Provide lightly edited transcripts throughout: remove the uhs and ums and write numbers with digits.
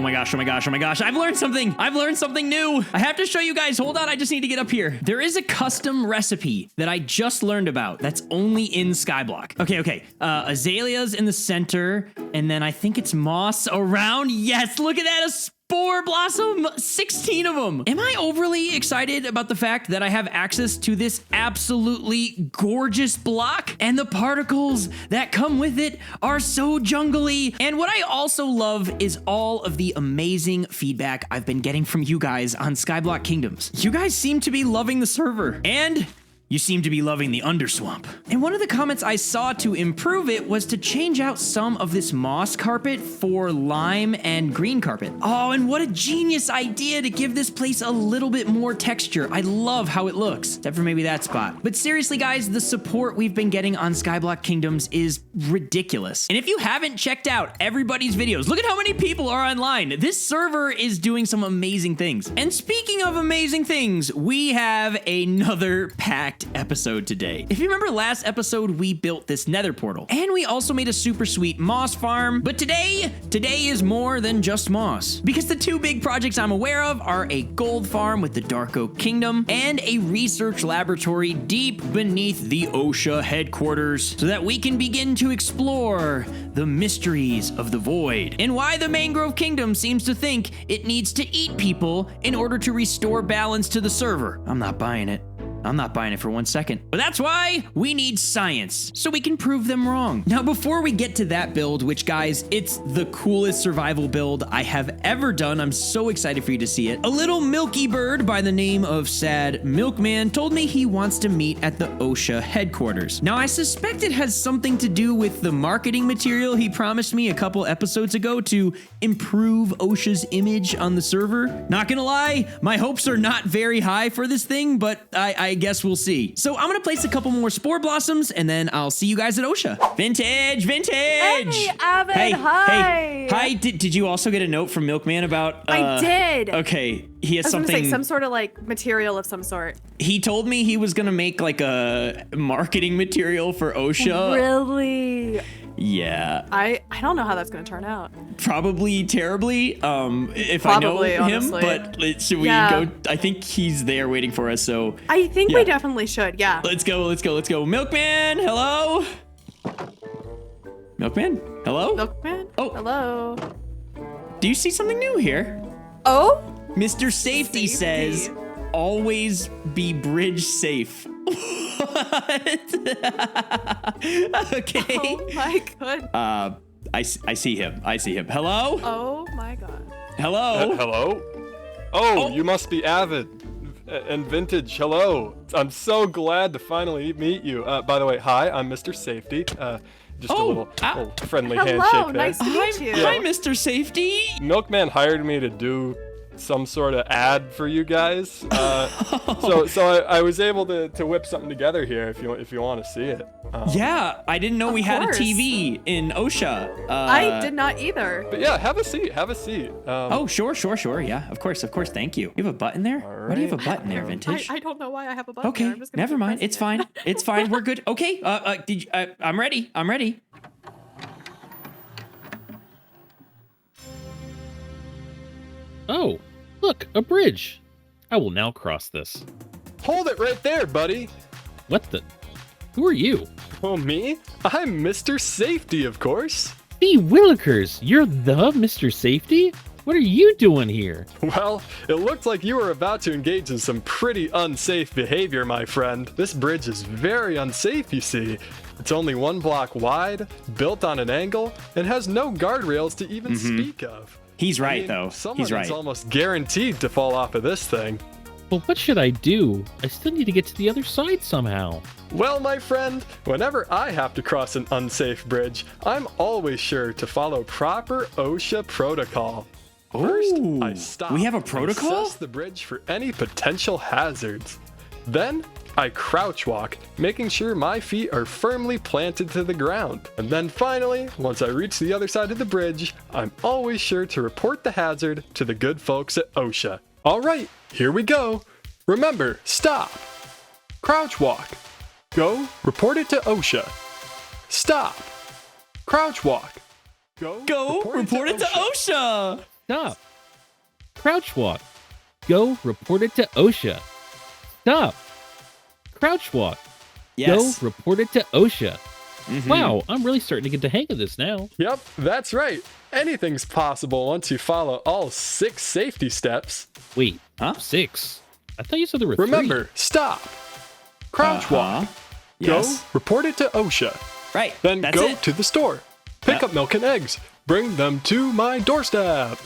my gosh, oh my gosh, oh my gosh. I've learned something. I've learned something new. I have to show you guys. Hold on, I just need to get up here. There is a custom recipe that I just learned about that's only in Skyblock. Okay. Azaleas in the center, and then I think it's moss around. Yes, look at that, a spore blossom, 16 of them. Am I overly excited about the fact that I have access to this absolutely gorgeous block? And the particles that come with it are so jungly. And what I also love is all of the amazing feedback I've been getting from you guys on Skyblock Kingdoms. You guys seem to be loving the server, and you seem to be loving the underswamp. And one of the comments I saw to improve it was to change out some of this moss carpet for lime and green carpet. Oh, and what a genius idea to give this place a little bit more texture. I love how it looks, except for maybe that spot. But seriously, guys, the support we've been getting on Skyblock Kingdoms is ridiculous. And if you haven't checked out everybody's videos, look at how many people are online. This server is doing some amazing things. And speaking of amazing things, we have another packed episode today. If you remember last episode, we built this nether portal, and we also made a super sweet moss farm. But today is more than just moss, because the two big projects I'm aware of are a gold farm with the Dark Oak Kingdom and a research laboratory deep beneath the OSHA headquarters, so that we can begin to explore the mysteries of the void and why the Mangrove Kingdom seems to think it needs to eat people in order to restore balance to the server. I'm not buying it. I'm not buying it for 1 second. But that's why we need science, so we can prove them wrong. Now, before we get to that build, which, guys, it's the coolest survival build I have ever done. I'm so excited for you to see it. A little milky bird by the name of Sad Milkman told me he wants to meet at the OSHA headquarters. Now, I suspect it has something to do with the marketing material he promised me a couple episodes ago to improve OSHA's image on the server. Not gonna lie, my hopes are not very high for this thing, but I guess we'll see. So I'm gonna place a couple more spore blossoms, and then I'll see you guys at OSHA. Vintage! Hey, Avid, hi! Hi, did you also get a note from Milkman about... I did! Okay, he has I was something... gonna say, some sort of, like, material of some sort. He told me he was gonna make, like, a marketing material for OSHA. Really? Yeah. I don't know how that's gonna turn out. Probably terribly, if Probably, I know him, honestly. but should we go? I think he's there waiting for us, so. I think yeah. we definitely should, yeah. Let's go. Milkman, hello? Milkman, hello? Milkman? Oh. Hello? Do you see something new here? Oh? Mr. Safety says, always be bridge safe. What? Okay. Oh my god. I see him. Hello? Oh my god. Hello? Hello? Oh, you must be Avid and Vintage. Hello. I'm so glad to finally meet you. By the way, hi, I'm Mr. Safety. Just a little friendly handshake Hello, there. nice to meet you. Hi, Mr. Safety. Milkman hired me to do some sort of ad for you guys. So I was able to whip something together here if you want to see it. Yeah, I didn't know we had a TV in OSHA. I did not either. But yeah, have a seat. Oh, sure. Yeah, of course. Thank you. You have a button there? All Why do you have a right. button there, Vintage? I don't know why I have a button Okay, there. I'm just gonna never keep mind. pressing It's fine. We're good. Okay. I'm ready. Oh, look, a bridge. I will now cross this. Hold it right there, buddy. What the? Who are you? Oh, me? I'm Mr. Safety, of course. The Willikers, you're the Mr. Safety? What are you doing here? Well, it looked like you were about to engage in some pretty unsafe behavior, my friend. This bridge is very unsafe, you see. It's only 1 block wide, built on an angle, and has no guardrails to even speak of. He's right, I mean, though. Someone He's right. is almost guaranteed to fall off of this thing. Well, what should I do? I still need to get to the other side somehow. Well, my friend, whenever I have to cross an unsafe bridge, I'm always sure to follow proper OSHA protocol. First, I Ooh, stop. we have a and protocol? assess the bridge for any potential hazards. Then, I crouch walk, making sure my feet are firmly planted to the ground. And then finally, once I reach the other side of the bridge, I'm always sure to report the hazard to the good folks at OSHA. All right, here we go. Remember, stop. Crouch walk. Go, report it to OSHA. Stop. Crouch walk. Go, Report it to OSHA. Stop. Crouch walk. Go report it to OSHA. Stop. Crouch walk. Yes. Go report it to OSHA. Mhm. Wow, I'm really starting to get the hang of this now. Yep, that's right. Anything's possible once you follow all 6 safety steps. Wait, Huh? 6? I thought you said there were 3. Remember, stop. Crouch walk. Yes. Go report it to OSHA. Right. Then That's go it. to the store. Pick up milk and eggs. Bring them to my doorstep.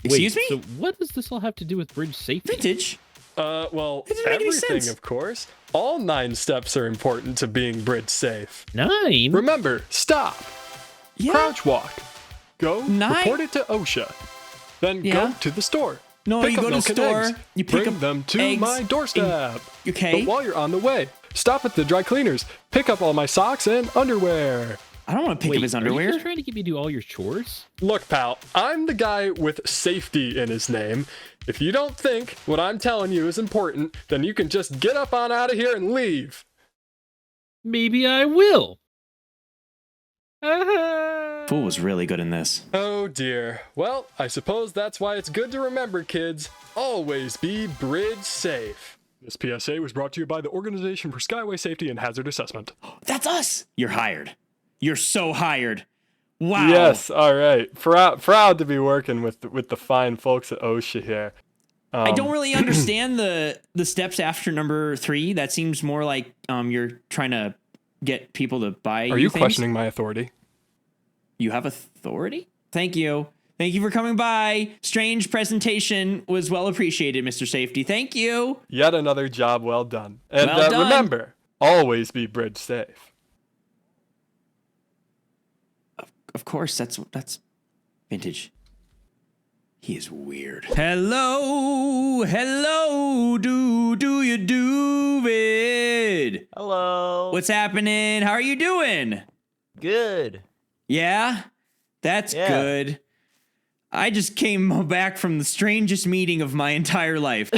Excuse me? So what does this all have to do with bridge safety? Vintage. Well, That doesn't make any everything, sense. of course. All 9 steps are important to being bridge safe. 9? Remember, stop. Yeah. Crouch walk. Go 9? report it to OSHA. Then Yeah. go to the store. No, Pick you up go to milk the and store, eggs. you pick Bring up them to eggs my doorstep. Okay. But while you're on the way, stop at the dry cleaners. Pick up all my socks and underwear. I don't want to pick Wait, up his Are you underwear. just trying to get me to do all your chores? Look, pal, I'm the guy with safety in his name. If you don't think what I'm telling you is important, then you can just get up on out of here and leave. Maybe I will. Fool was really good in this. Oh dear. Well, I suppose that's why it's good to remember, kids. Always be bridge safe. This PSA was brought to you by the Organization for Skyway Safety and Hazard Assessment. That's us. You're hired. You're so hired. Wow. Yes, all right. Proud to be working with the fine folks at OSHA here. I don't really understand the steps after number 3. That seems more like you're trying to get people to buy Are you things. questioning my authority? You have authority? Thank you. Thank you for coming by. Strange presentation was well appreciated, Mr. Safety. Thank you. Yet another job well done. And Well done. remember, always be bridge safe. Of course, that's vintage. He is weird. Hello, do you do it? Hello. What's happening? How are you doing? Good? Yeah, that's Yeah. good. I just came back from the strangest meeting of my entire life.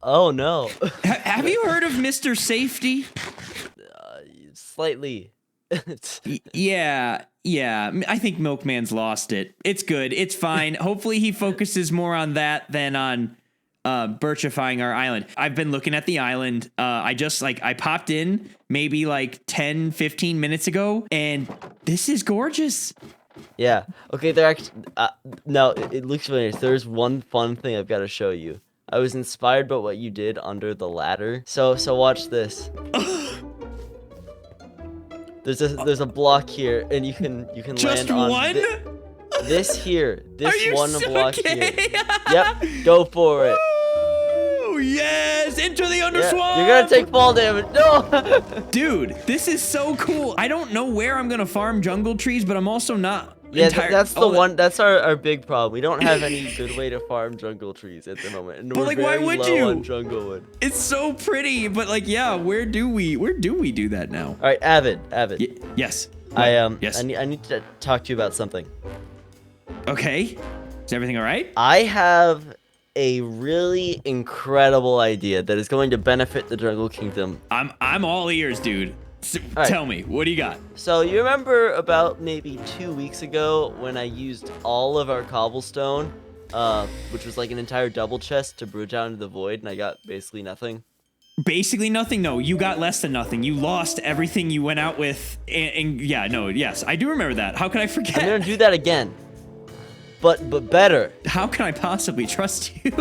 Oh no. Have you heard of Mr. Safety? Slightly. Yeah. I think Milkman's lost it. It's good. It's fine. Hopefully he focuses more on that than on birchifying our island. I've been looking at the island. I popped in maybe like 10, 15 minutes ago, and this is gorgeous. Yeah. Okay, there actually no, it looks familiar. There's one fun thing I've got to show you. I was inspired by what you did under the ladder. So watch this. There's a block here, and you can Just land on one? this here. This Are you one so block okay? here. Yep. Go for it. Oh, yes, into the Yeah, underswamp. you're gonna take fall damage. No. Dude, this is so cool. I don't know where I'm gonna farm jungle trees, but I'm also not. Yeah, entire- that's the Oh, one. That's our big problem. We don't have any good way to farm jungle trees at the moment, and But, we're like, why very would low you? on jungle wood. It's so pretty, but like, yeah, where do we do that now? All right, Avid. Yes. Yes. Yes. I need to talk to you about something. Okay. Is everything all right? I have a really incredible idea that is going to benefit the Jungle Kingdom. I'm all ears, dude. right. Tell me, what do you got? So you remember about maybe 2 weeks ago when I used all of our cobblestone, which was like an entire double chest to bridge out into the void, and I got basically nothing. Basically nothing. No, you got less than nothing. You lost everything you went out with, and yeah, no, yes, I do remember that. How could I I'm forget? gonna do that again, but better. How can I possibly trust you?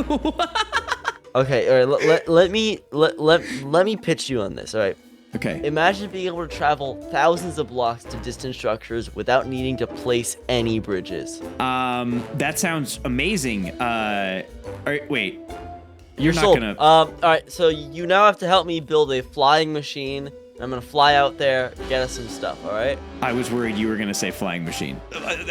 Okay, all right. Let me pitch you on this. All right. Okay. Imagine being able to travel thousands of blocks to distant structures without needing to place any bridges. That sounds amazing. All right, wait. You're not sold. gonna. All right. So you now have to help me build a flying machine. I'm gonna fly out there, get us some stuff. All right. I was worried you were gonna say flying machine.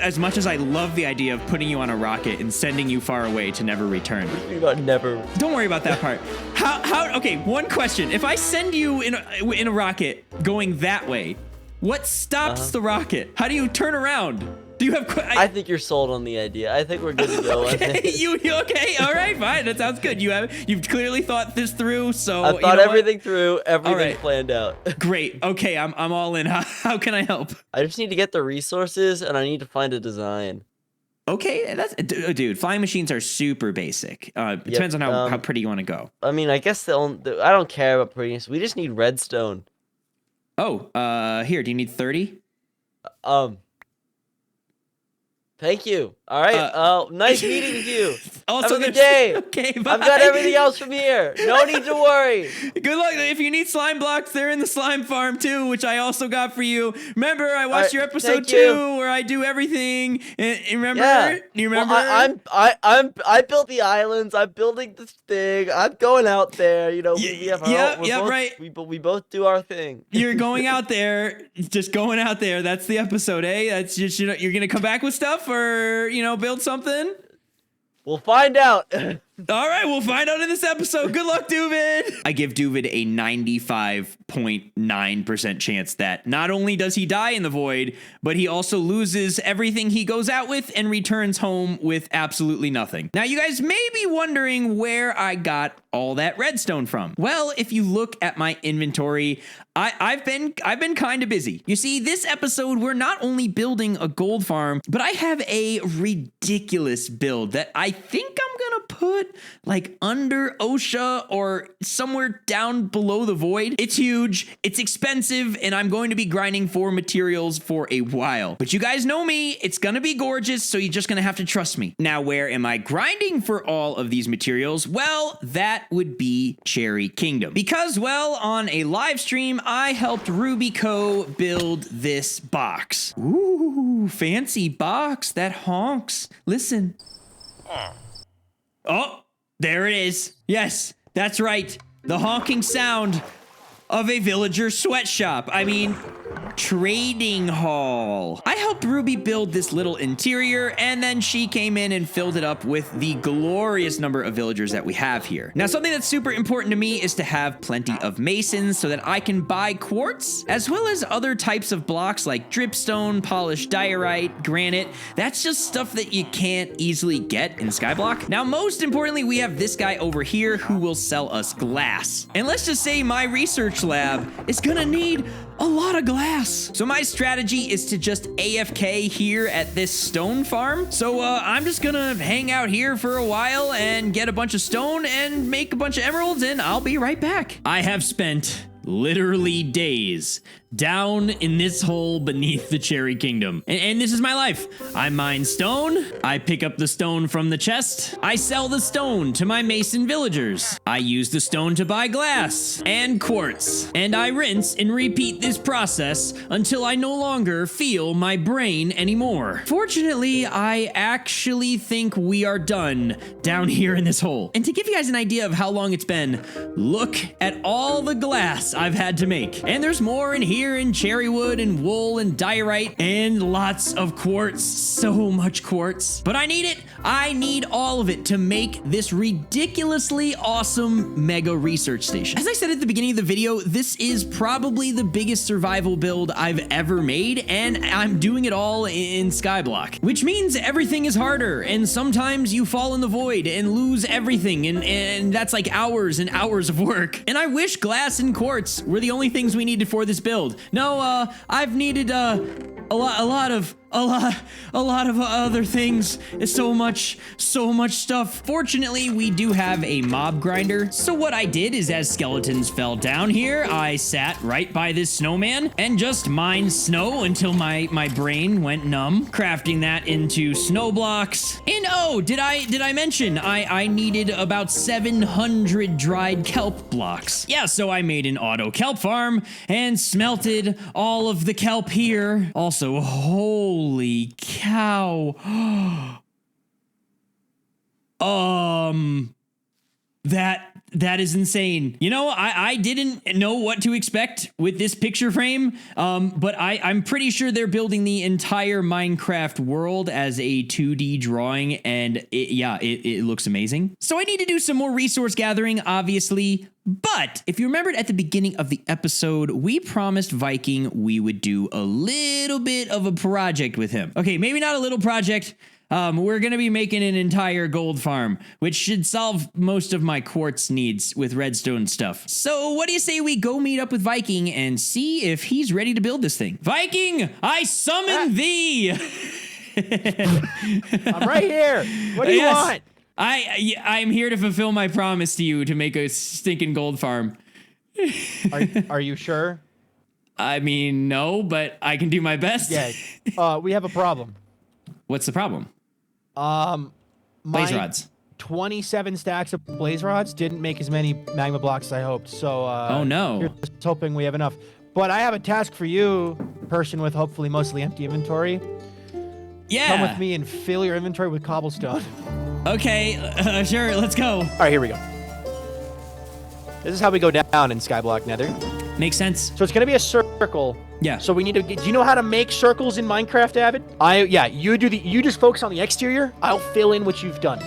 As much as I love the idea of putting you on a rocket and sending you far away to never return. You got never. Don't worry about that part. How? Okay, one question. If I send you in a rocket going that way, what stops the rocket? How do you turn around? Do you have? I think you're sold on the idea. I think we're good to go. Okay, you okay? All right, fine. That sounds good. You've clearly thought this through. So I you thought know what? everything through. Everything right. planned out. Great. Okay, I'm all in. How can I help? I just need to get the resources, and I need to find a design. Okay, that's dude. Flying machines are super basic. It depends on how pretty you want to go. I mean, I guess I don't care about prettiness. We just need redstone. Oh, here. Do you need 30? Thank you. All right. Nice meeting you. Also, have a good day. Okay, bye. I've got everything else from here. No need to worry. Good luck. If you need slime blocks, they're in the slime farm too, which I also got for you. Remember, I watched your episode 2 where I do everything. And remember? Yeah. You remember? Well, I built the islands. I'm building this thing. I'm going out there. You know, we have our right. We both do our thing. You're going out there, just going out there. That's the episode, eh? That's just you're gonna come back with stuff, or build something. We'll find out. All right, we'll find out in this episode. Good luck, Duvid. I give Duvid a 95.9% chance that not only does he die in the void, but he also loses everything he goes out with and returns home with absolutely nothing. Now, you guys may be wondering where I got all that redstone from. Well, if you look at my inventory, I've been kind of busy. You see, this episode, we're not only building a gold farm, but I have a ridiculous build that I think I'm gonna put like under OSHA or somewhere down below the void. It's huge, it's expensive, and I'm going to be grinding for materials for a while. But you guys know me, it's gonna be gorgeous, so you're just gonna have to trust me. Now, where am I grinding for all of these materials? Well, that would be Cherry Kingdom. Because, well, on a live stream, I helped Ruby Co. build this box. Ooh, fancy box that honks. Listen. Oh, there it is. Yes, that's right. The honking sound of a villager sweatshop. I mean, trading hall. I helped Ruby build this little interior, and then she came in and filled it up with the glorious number of villagers that we have here. Now, something that's super important to me is to have plenty of masons so that I can buy quartz, as well as other types of blocks like dripstone, polished diorite, granite. That's just stuff that you can't easily get in Skyblock. Now, most importantly, we have this guy over here who will sell us glass. And let's just say my research lab is gonna need a lot of glass. So my strategy is to just AFK here at this stone farm. So I'm just gonna hang out here for a while and get a bunch of stone and make a bunch of emeralds, and I'll be right back. I have spent literally days down in this hole beneath the Cherry Kingdom. And this is my life. I mine stone, I pick up the stone from the chest, I sell the stone to my mason villagers, I use the stone to buy glass and quartz, and I rinse and repeat this process until I no longer feel my brain anymore. Fortunately, I actually think we are done down here in this hole. And to give you guys an idea of how long it's been, look at all the glass I've had to make. And there's more in here, in cherry wood and wool and diorite and lots of quartz, so much quartz. But I need it. I need all of it to make this ridiculously awesome mega research station. As I said at the beginning of the video, this is probably the biggest survival build I've ever made, and I'm doing it all in Skyblock, which means everything is harder, and sometimes you fall in the void and lose everything, and that's like hours and hours of work. And I wish glass and quartz were the only things we needed for this build. No, I've needed a lot of other things. So much stuff. Fortunately, we do have a mob grinder. So what I did is, as skeletons fell down here, I sat right by this snowman and just mined snow until my brain went numb, crafting that into snow blocks. And oh, did I mention I needed about 700 dried kelp blocks. Yeah, so I made an auto kelp farm and smelted all of the kelp here. Also, holy cow. That is insane. You know, I didn't know what to expect with this picture frame, but I'm pretty sure they're building the entire Minecraft world as a 2D drawing, and it looks amazing. So I need to do some more resource gathering, obviously. But if you remembered at the beginning of the episode, we promised Viking we would do a little bit of a project with him. Okay, maybe not a little project. We're going to be making an entire gold farm, which should solve most of my quartz needs with redstone stuff. So what do you say we go meet up with Viking and see if he's ready to build this thing? Viking, I summon thee! I'm right here. What do you want? I'm here to fulfill my promise to you to make a stinking gold farm. Are you sure? I mean, no, but I can do my best. Yeah. We have a problem. What's the problem? My Blaze rods. 27 stacks of blaze rods didn't make as many magma blocks as I hoped. So, oh no. Here's hoping we have enough. But I have a task for you, person with hopefully mostly empty inventory. Yeah. Come with me and fill your inventory with cobblestone. Okay, sure, let's go. All right, here we go. This is how we go down in Skyblock Nether. Makes sense. So it's going to be a circle. Yeah. So we need to do you know how to make circles in Minecraft, Avid? Yeah, you just focus on the exterior. I'll fill in what you've done.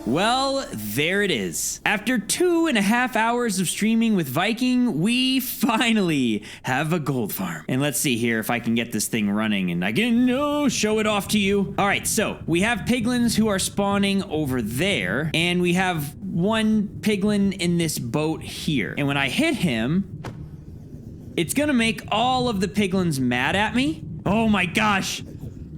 Well, there it is. After 2.5 hours of streaming with Viking, we finally have a gold farm. And let's see here if I can get this thing running and I can show it off to you. All right, so we have piglins who are spawning over there, and we have one piglin in this boat here. And when I hit him, it's gonna make all of the piglins mad at me. Oh my gosh.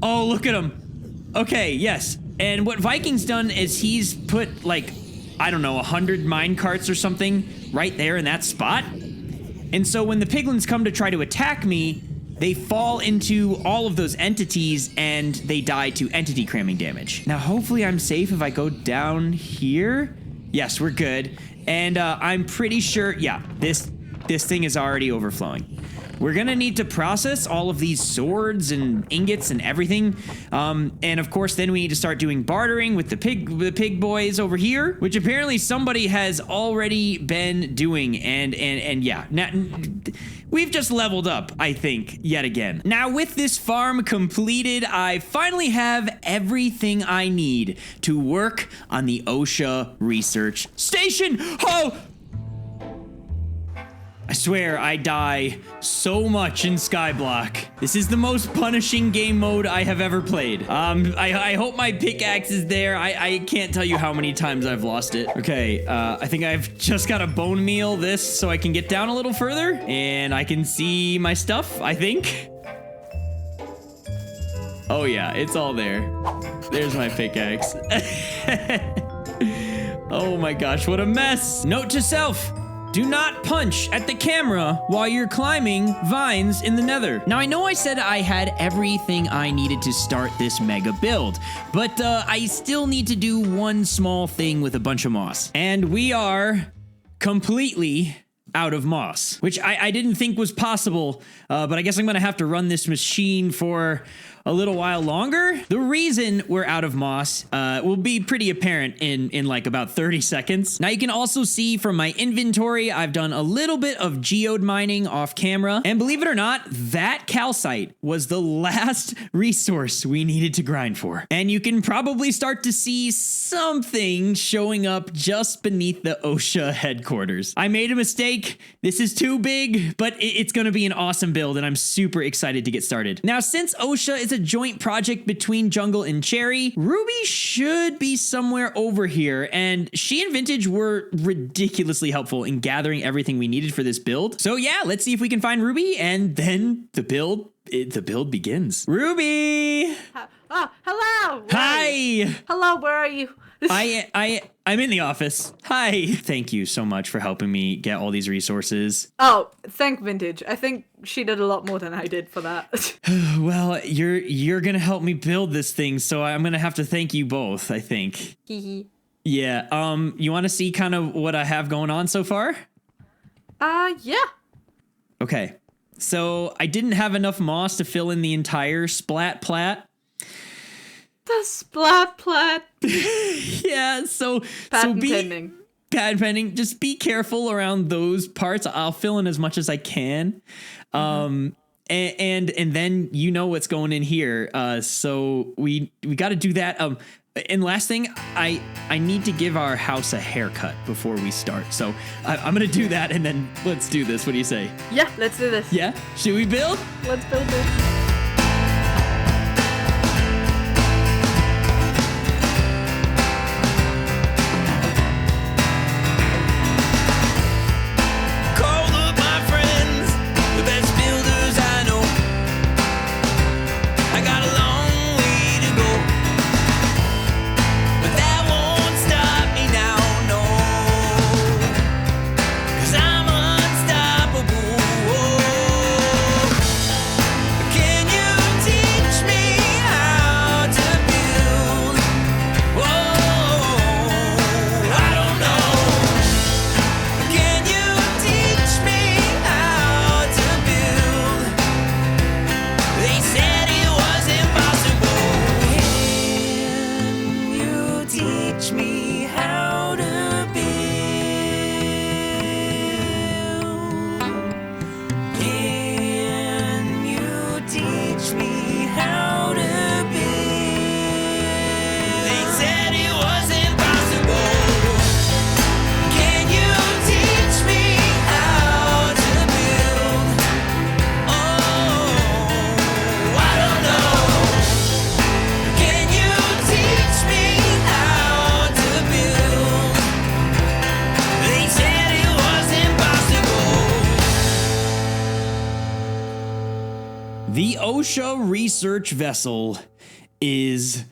Oh, look at him. Okay, yes. And what Viking's done is he's put, like, I don't know, 100 mine carts or something right there in that spot. And so when the piglins come to try to attack me, they fall into all of those entities and they die to entity cramming damage. Now, hopefully I'm safe if I go down here. Yes, we're good. And I'm pretty sure, yeah, this thing is already overflowing. We're gonna need to process all of these swords and ingots and everything. And of course, then we need to start doing bartering with the pig boys over here, which apparently somebody has already been doing. And yeah, now, we've just leveled up, I think, yet again. Now, with this farm completed, I finally have everything I need to work on the OSHA research station. Oh! I swear I die so much in Skyblock. This is the most punishing game mode I have ever played. I hope my pickaxe is there. I can't tell you how many times I've lost it. Okay, I think I've just got to bone meal this so I can get down a little further and I can see my stuff, I think. Oh yeah, it's all there. There's my pickaxe. Oh my gosh, what a mess. Note to self. Do not punch at the camera while you're climbing vines in the nether. Now, I know I said I had everything I needed to start this mega build, but I still need to do one small thing with a bunch of moss. And we are completely out of moss, which I didn't think was possible, but I guess I'm gonna have to run this machine for a little while longer. The reason we're out of moss will be pretty apparent in like about 30 seconds. Now you can also see from my inventory, I've done a little bit of geode mining off camera. And believe it or not, that calcite was the last resource we needed to grind for. And you can probably start to see something showing up just beneath the OSHA headquarters. I made a mistake. This is too big, but it's gonna be an awesome build and I'm super excited to get started. Now, since OSHA is a joint project between Jungle and Cherry, Ruby should be somewhere over here, and she and Vintage were ridiculously helpful in gathering everything we needed for this build. So yeah, let's see if we can find Ruby, and then the build begins. Ruby! Hello! Hi! Hello, where are you? I'm in the office. Hi. Thank you so much for helping me get all these resources. Oh, thank Vintage. I think she did a lot more than I did for that. Well, you're gonna help me build this thing, so I'm gonna have to thank you both, I think. Yeah, you wanna see kind of what I have going on so far? Yeah. Okay, so I didn't have enough moss to fill in the entire splat plat. The splat plat. Yeah, so Patent pending. patent pending. Just be careful around those parts. I'll fill in as much as I can. And then you know what's going in here. So we got to do that. And last thing, I need to give our house a haircut before we start. So I'm going to do that, and then let's do this. What do you say? Yeah, let's do this. Yeah? Should we build? Let's build this. The OSHA research vessel is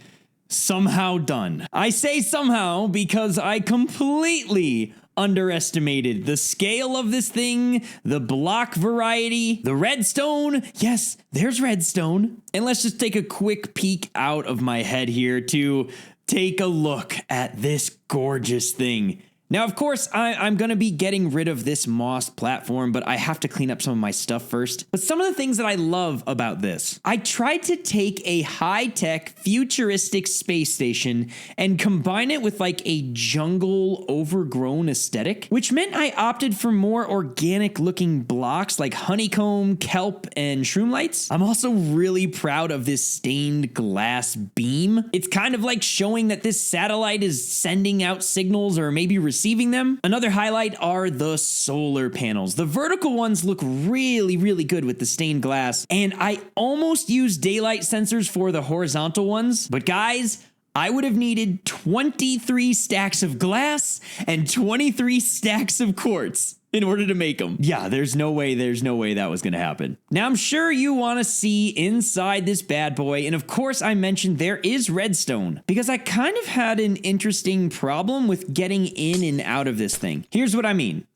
somehow done. I say somehow because I completely underestimated the scale of this thing, the block variety, the redstone. Yes, there's redstone. And let's just take a quick peek out of my head here to take a look at this gorgeous thing. Now, of course, I'm going to be getting rid of this moss platform, but I have to clean up some of my stuff first. But some of the things that I love about this, I tried to take a high-tech, futuristic space station and combine it with like a jungle overgrown aesthetic, which meant I opted for more organic-looking blocks like honeycomb, kelp, and shroomlights. I'm also really proud of this stained glass beam. It's kind of like showing that this satellite is sending out signals or maybe receiving them. Another highlight are the solar panels. The vertical ones look really, really good with the stained glass, and I almost used daylight sensors for the horizontal ones, but guys, I would have needed 23 stacks of glass and 23 stacks of quartz in order to make them. Yeah, there's no way that was gonna happen. Now, I'm sure you wanna see inside this bad boy, and of course I mentioned there is redstone, because I kind of had an interesting problem with getting in and out of this thing. Here's what I mean.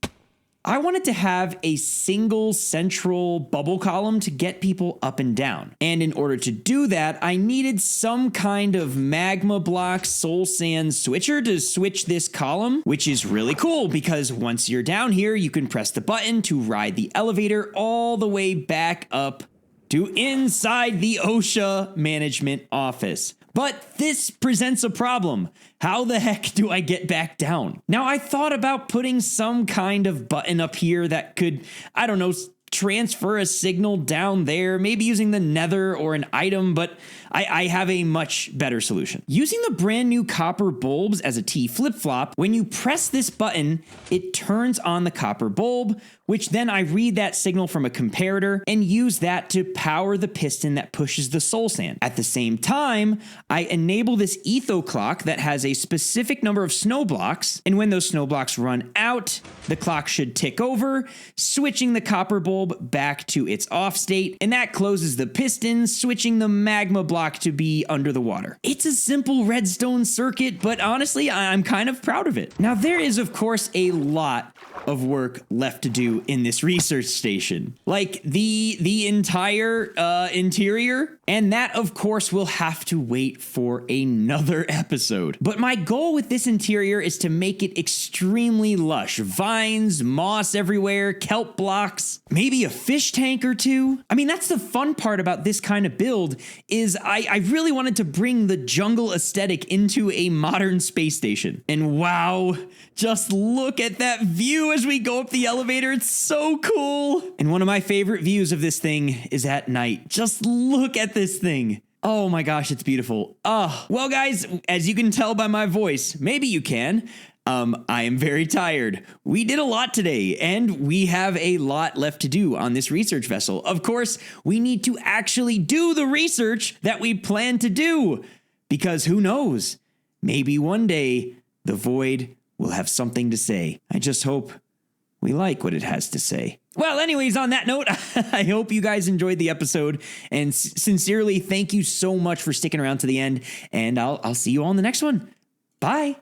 I wanted to have a single central bubble column to get people up and down. And in order to do that, I needed some kind of magma block soul sand switcher to switch this column, which is really cool because once you're down here, you can press the button to ride the elevator all the way back up to inside the OSHA management office. But this presents a problem. How the heck do I get back down? Now, I thought about putting some kind of button up here that could, I don't know, transfer a signal down there, maybe using the nether or an item, but I have a much better solution. Using the brand new copper bulbs as a T flip-flop, when you press this button, it turns on the copper bulb, which then I read that signal from a comparator and use that to power the piston that pushes the soul sand. At the same time, I enable this etho clock that has a specific number of snow blocks, and when those snow blocks run out, the clock should tick over, switching the copper bulb back to its off state, and that closes the piston, switching the magma block to be under the water. It's a simple redstone circuit, but honestly, I'm kind of proud of it. Now, there is, of course, a lot of work left to do in this research station. Like the entire interior, and that of course will have to wait for another episode. But my goal with this interior is to make it extremely lush. Vines, moss everywhere, kelp blocks, maybe a fish tank or two. I mean, that's the fun part about this kind of build is I really wanted to bring the jungle aesthetic into a modern space station. And wow, just look at that view as we go up the elevator. It's so cool. And one of my favorite views of this thing is at night. Just look at this thing. Oh my gosh, it's beautiful. Well guys, as you can tell by my voice, maybe you can, I am very tired. We did a lot today, and we have a lot left to do on this research vessel. Of course, we need to actually do the research that we plan to do, because who knows? Maybe one day the void will have something to say. I just hope we like what it has to say. Well, anyways, on that note, I hope you guys enjoyed the episode, and sincerely, thank you so much for sticking around to the end, and I'll see you all in the next one. Bye.